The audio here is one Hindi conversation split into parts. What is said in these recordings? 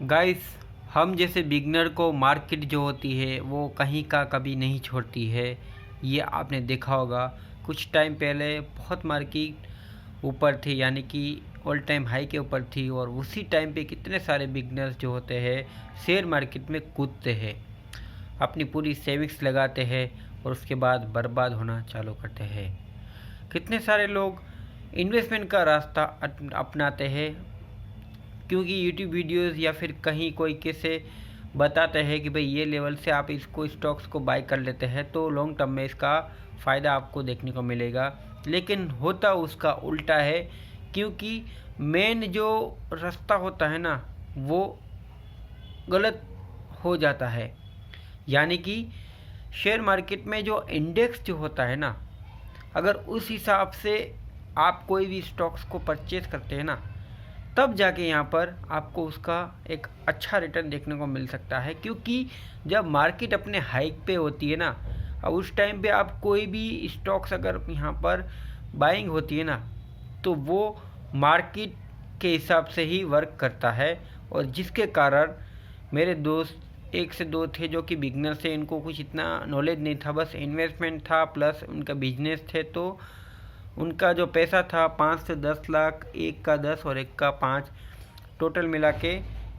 गाइस, हम जैसे बिगनर को मार्केट जो होती है वो कहीं का कभी नहीं छोड़ती है। ये आपने देखा होगा। कुछ टाइम पहले बहुत मार्केट ऊपर थी, यानी कि ऑल टाइम हाई के ऊपर थी, और उसी टाइम पे कितने सारे बिगनर्स जो होते हैं शेयर मार्केट में कूदते हैं, अपनी पूरी सेविंग्स लगाते हैं और उसके बाद बर्बाद होना चालू करते हैं। कितने सारे लोग इन्वेस्टमेंट का रास्ता अपनाते हैं, क्योंकि यूट्यूब वीडियोस या फिर कहीं कोई कैसे बताते हैं कि भाई ये लेवल से आप इसको स्टॉक्स को बाय कर लेते हैं तो लॉन्ग टर्म में इसका फ़ायदा आपको देखने को मिलेगा। लेकिन होता उसका उल्टा है, क्योंकि मेन जो रास्ता होता है ना वो गलत हो जाता है। यानी कि शेयर मार्केट में जो इंडेक्स जो होता है ना, अगर उस हिसाब से आप कोई भी स्टॉक्स को परचेज करते हैं ना, तब जाके यहाँ पर आपको उसका एक अच्छा रिटर्न देखने को मिल सकता है। क्योंकि जब मार्केट अपने हाइक पे होती है ना, अब उस टाइम पे आप कोई भी स्टॉक्स अगर यहाँ पर बाइंग होती है ना, तो वो मार्केट के हिसाब से ही वर्क करता है। और जिसके कारण मेरे दोस्त एक से दो थे जो कि बिगनर थे, इनको कुछ इतना नॉलेज नहीं था, बस इन्वेस्टमेंट था प्लस उनका बिजनेस थे, तो उनका जो पैसा था 5 से 10 लाख, एक का 10 और एक का 5, टोटल मिला के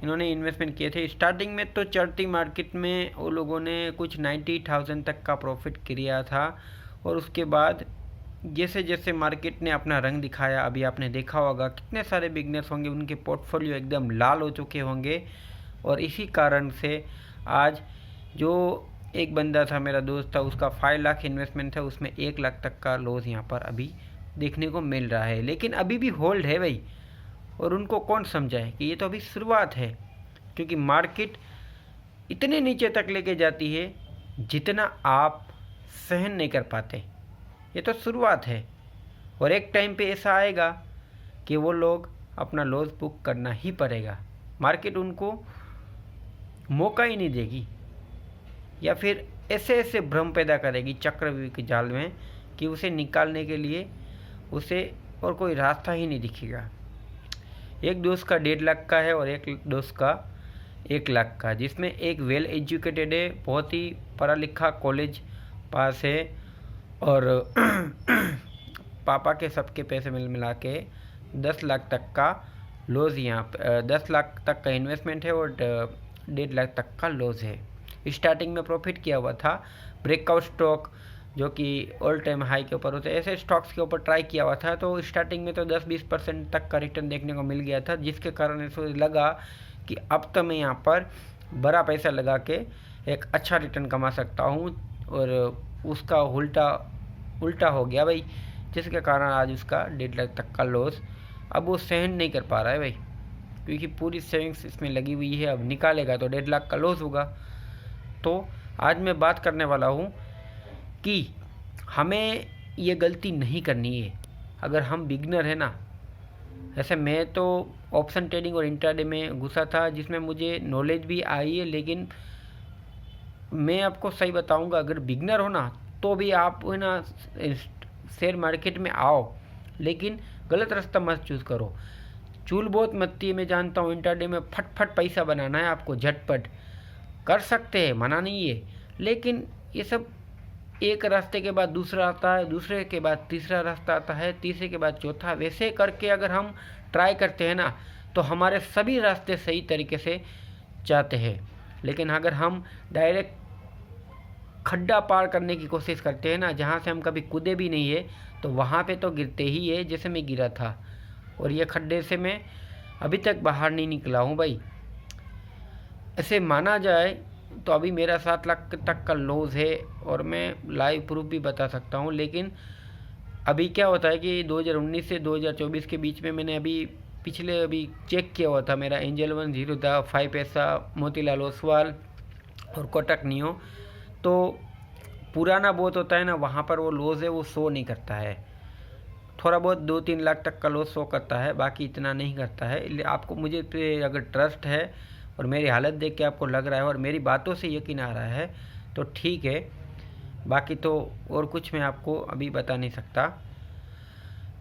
इन्होंने इन्वेस्टमेंट किए थे। स्टार्टिंग में तो चढ़ती मार्केट में वो लोगों ने कुछ 90,000 तक का प्रॉफिट किया था, और उसके बाद जैसे जैसे मार्केट ने अपना रंग दिखाया, अभी आपने देखा होगा कितने सारे बिगनर्स होंगे उनके पोर्टफोलियो एकदम लाल हो चुके होंगे। और इसी कारण से आज जो एक बंदा था, मेरा दोस्त था, उसका 5 लाख इन्वेस्टमेंट था, उसमें 1 लाख तक का लॉस यहाँ पर अभी देखने को मिल रहा है। लेकिन अभी भी होल्ड है भाई, और उनको कौन समझाए कि ये तो अभी शुरुआत है, क्योंकि मार्केट इतने नीचे तक लेके जाती है जितना आप सहन नहीं कर पाते। ये तो शुरुआत है, और एक टाइम पे ऐसा आएगा कि वो लोग अपना लॉस बुक करना ही पड़ेगा। मार्केट उनको मौका ही नहीं देगी, या फिर ऐसे ऐसे भ्रम पैदा करेगी चक्रव्यूह के जाल में कि उसे निकालने के लिए उसे और कोई रास्ता ही नहीं दिखेगा। एक दोस्त का 1.5 लाख का है और एक दोस्त का 1 लाख का, जिसमें एक वेल एजुकेटेड है, बहुत ही पढ़ा लिखा, कॉलेज पास है, और पापा के सबके पैसे मिला के 10 लाख तक का लॉस, यहाँ 10 लाख तक का इन्वेस्टमेंट है और 1.5 लाख तक का लॉस है। स्टार्टिंग में प्रॉफिट किया हुआ था, ब्रेकआउट स्टॉक जो कि ऑल टाइम हाई के ऊपर होते हैं, ऐसे स्टॉक्स के ऊपर ट्राई किया हुआ था, तो स्टार्टिंग में तो 10-20% तक का रिटर्न देखने को मिल गया था, जिसके कारण ऐसा लगा कि अब तो मैं यहाँ पर बड़ा पैसा लगा के एक अच्छा रिटर्न कमा सकता हूँ, और उसका उल्टा हो गया भाई, जिसके कारण आज उसका 1.5 लाख तक का लॉस अब वो सहन नहीं कर पा रहा है भाई, क्योंकि पूरी सेविंग्स इसमें लगी हुई है। अब निकालेगा तो 1.5 लाख का लॉस होगा। तो आज मैं बात करने वाला हूँ कि हमें ये गलती नहीं करनी है अगर हम बिगनर है ना। ऐसे मैं तो ऑप्शन ट्रेडिंग और इंट्राडे में घुसा था, जिसमें मुझे नॉलेज भी आई है, लेकिन मैं आपको सही बताऊंगा, अगर बिगनर हो ना तो भी आप है ना शेयर मार्केट में आओ, लेकिन गलत रास्ता मत चूज़ करो। चूल बहुत मत्ती है, मैं जानता हूँ, इंट्राडे में फट पैसा बनाना है आपको, झटपट कर सकते हैं, मना नहीं है, लेकिन ये सब एक रास्ते के बाद दूसरा आता है, दूसरे के बाद तीसरा रास्ता आता है, तीसरे के बाद चौथा, वैसे करके अगर हम ट्राई करते हैं ना तो हमारे सभी रास्ते सही तरीके से जाते हैं। लेकिन अगर हम डायरेक्ट खड्डा पार करने की कोशिश करते हैं ना, जहाँ से हम कभी कूदे भी नहीं है, तो वहाँ पे तो गिरते ही है, जैसे मैं गिरा था, और ये खड्डे से मैं अभी तक बाहर नहीं निकला हूँ भाई। ऐसे माना जाए तो अभी मेरा 7 लाख तक का लॉस है, और मैं लाइव प्रूफ भी बता सकता हूँ। लेकिन अभी क्या होता है कि 2019 से 2024 के बीच में मैंने अभी चेक किया हुआ था, मेरा एंजल 10 था, 5 पैसा, मोतीलाल ओसवाल और कोटक नियो, तो पुराना बहुत होता है ना, वहाँ पर वो लॉस है वो शो नहीं करता है, थोड़ा बहुत 2-3 लाख तक का लॉस शो करता है, बाकी इतना नहीं करता है। आपको मुझे पे अगर ट्रस्ट है और मेरी हालत देख के आपको लग रहा है और मेरी बातों से यकीन आ रहा है तो ठीक है, बाकी तो और कुछ मैं आपको अभी बता नहीं सकता।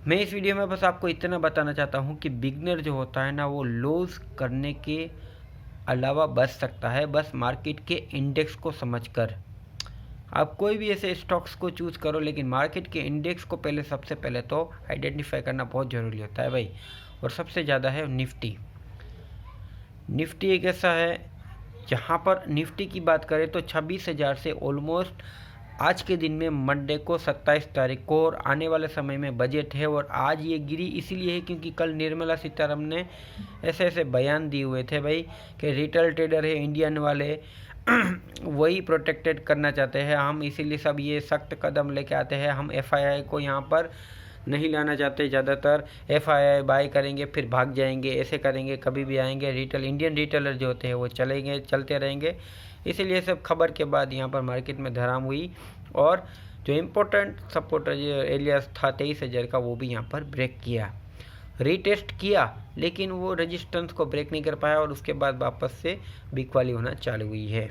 मैं इस वीडियो में बस आपको इतना बताना चाहता हूँ कि बिगनर जो होता है ना, वो लॉस करने के अलावा बच सकता है, बस मार्केट के इंडेक्स को समझकर। आप कोई भी ऐसे स्टॉक्स को चूज़ करो, लेकिन मार्केट के इंडेक्स को पहले सबसे पहले तो आइडेंटिफाई करना बहुत ज़रूरी होता है भाई। और सबसे ज़्यादा है निफ्टी। निफ्टी एक ऐसा है जहाँ पर निफ्टी की बात करें तो 26,000 से ऑलमोस्ट आज के दिन में मंडे को 27 तारीख को, और आने वाले समय में बजट है। और आज ये गिरी इसीलिए है क्योंकि कल निर्मला सीतारमण ने ऐसे ऐसे बयान दिए हुए थे भाई कि रिटेल ट्रेडर है इंडियन वाले वही प्रोटेक्टेड करना चाहते हैं हम, इसीलिए सब ये सख्त कदम लेके आते हैं। हम एफआईआई को यहाँ पर नहीं लाना चाहते, ज़्यादातर एफआईआई बाय करेंगे फिर भाग जाएंगे, ऐसे करेंगे, कभी भी आएंगे। इंडियन रिटेलर जो होते हैं वो चलते रहेंगे, इसीलिए सब खबर के बाद यहाँ पर मार्केट में धराम हुई। और जो इम्पोर्टेंट सपोर्टर जो एरिया था 23,000 का, वो भी यहाँ पर ब्रेक किया, रीटेस्ट किया, लेकिन वो रेजिस्टेंस को ब्रेक नहीं कर पाया और उसके बाद वापस से बिकवाली होना चालू हुई है।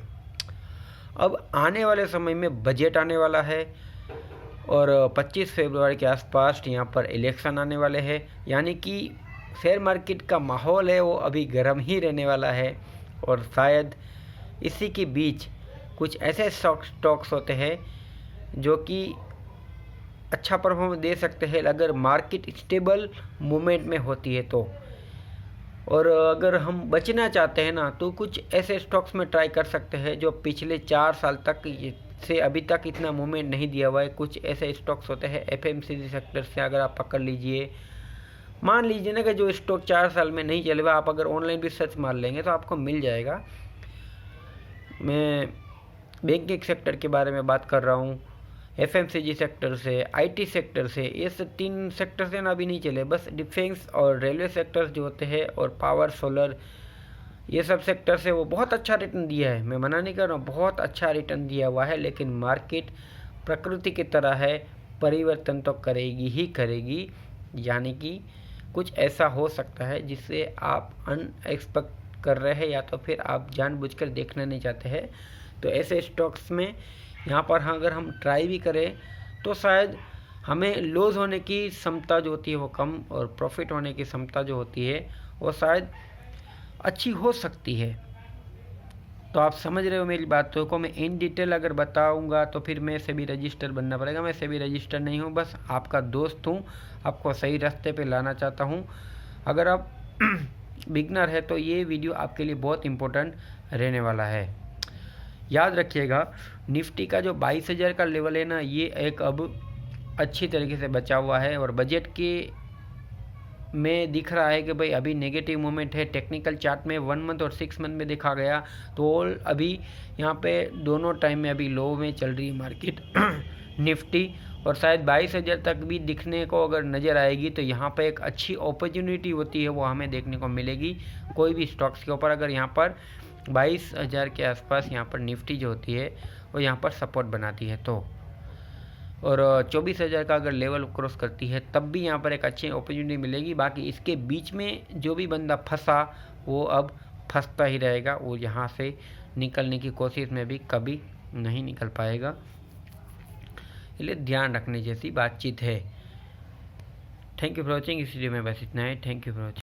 अब आने वाले समय में बजट आने वाला है और 25 फरवरी के आसपास यहाँ पर इलेक्शन आने वाले हैं, यानी कि शेयर मार्केट का माहौल है वो अभी गर्म ही रहने वाला है। और शायद इसी के बीच कुछ ऐसे स्टॉक्स होते हैं जो कि अच्छा परफॉर्मेंस दे सकते हैं अगर मार्केट स्टेबल मूवमेंट में होती है तो। और अगर हम बचना चाहते हैं ना तो कुछ ऐसे स्टॉक्स में ट्राई कर सकते हैं जो पिछले 4 साल तक से अभी तक इतना मूवमेंट नहीं दिया हुआ है। कुछ ऐसे स्टॉक्स होते हैं एफएमसीजी सेक्टर से, अगर आप पकड़ लीजिए, मान लीजिए ना कि जो स्टॉक 4 साल में नहीं चले हुआ, आप अगर ऑनलाइन भी सर्च मार लेंगे तो आपको मिल जाएगा। मैं बैंकिंग सेक्टर के बारे में बात कर रहा हूँ, एफएमसीजी सेक्टर से, आईटी सेक्टर से, ये सब 3 सेक्टर से ना अभी नहीं चले, बस डिफेंस और रेलवे सेक्टर्स जो होते हैं और पावर सोलर, ये सब सेक्टर से वो बहुत अच्छा रिटर्न दिया है। मैं मना नहीं कर रहा हूँ, बहुत अच्छा रिटर्न दिया हुआ है, लेकिन मार्केट प्रकृति की तरह है, परिवर्तन तो करेगी ही करेगी। यानी कि कुछ ऐसा हो सकता है जिससे आप अनएक्सपेक्ट कर रहे हैं या तो फिर आप जानबूझकर देखना नहीं चाहते हैं। तो ऐसे स्टॉक्स में यहाँ पर हाँ अगर हम ट्राई भी करें तो शायद हमें लॉस होने की क्षमता जो होती है वो कम, और प्रॉफिट होने की क्षमता जो होती है वो शायद अच्छी हो सकती है। तो आप समझ रहे हो मेरी बातों को। मैं इन डिटेल अगर बताऊंगा तो फिर मैं सेबी रजिस्टर बनना पड़ेगा। मैं सेबी रजिस्टर नहीं हूँ, बस आपका दोस्त हूँ, आपको सही रास्ते पे लाना चाहता हूँ। अगर आप बिगनर है तो ये वीडियो आपके लिए बहुत इम्पोर्टेंट रहने वाला है। याद रखिएगा, निफ्टी का जो 22,000 का लेवल है ना, ये एक अब अच्छी तरीके से बचा हुआ है और बजट के में दिख रहा है कि भाई अभी नेगेटिव मूवमेंट है। टेक्निकल चार्ट में 1 मंथ और 6 मंथ में देखा गया तो अभी यहाँ पे दोनों टाइम में अभी लो में चल रही है मार्केट निफ्टी, और शायद 22,000 तक भी दिखने को अगर नज़र आएगी तो यहाँ पे एक अच्छी अपॉर्चुनिटी होती है वो हमें देखने को मिलेगी कोई भी स्टॉक्स के ऊपर। अगर यहाँ पर 22,000 के आसपास यहाँ पर निफ्टी जो होती है वो यहाँ पर सपोर्ट बनाती है तो, और 24,000 का अगर लेवल क्रॉस करती है तब भी यहाँ पर एक अच्छी अपॉर्चुनिटी मिलेगी। बाकी इसके बीच में जो भी बंदा फंसा वो अब फंसता ही रहेगा, वो यहाँ से निकलने की कोशिश में भी कभी नहीं निकल पाएगा। इसलिए ध्यान रखने जैसी बातचीत है। Thank you for watching. इस वीडियो में बस इतना है। Thank you for watching.